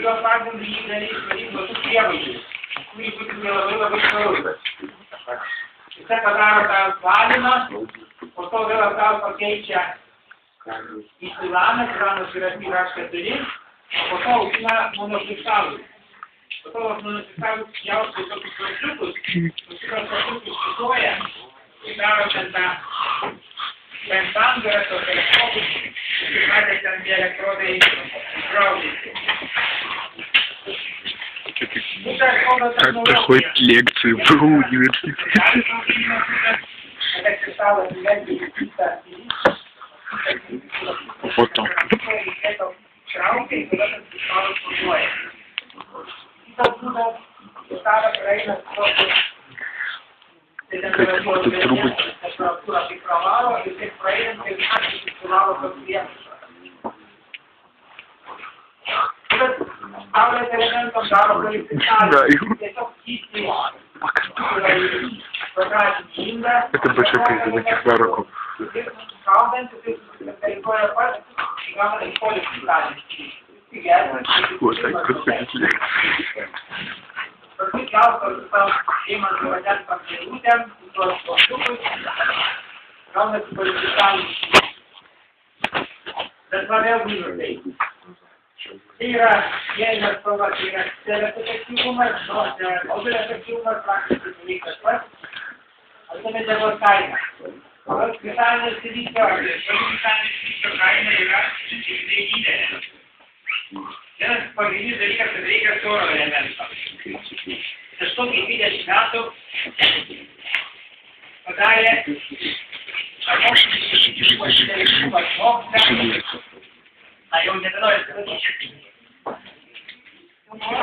jo pagrindu jį galės daryti nuo tų prievaizdžių, kurį būtų labai svarus. Jis padaro tą valymą, po to vėl atgal pakeičia į silaną, silanas yra P-4, o po to užsina monokristalus. Po to monokristalus pjausto į tokius varžliukus, kurios varžliukus šituoja ir daro ten tą pentangą, tos teleskopus, ir matė ten tie elektrodai įkraudyti. Как проходит лекции в университете. Вот там. Какие-то трубы. Это большой приз этих нароков. Вот так проходить лекции. Tai yra, jeigu spalva, tai yra didelis efektyvumas, nors mobilio efektyvumas praktiškai beveik tas pats, o tai medžiagos kaina. Kristalinis silicio kaina yra didelė. Vienas pagrindinis dalykas, kad reikia storo elemento. Prieš tokį 20 metų padarė mokslininkai, ypač mokslininkai, jau nebenoriu atsakyti.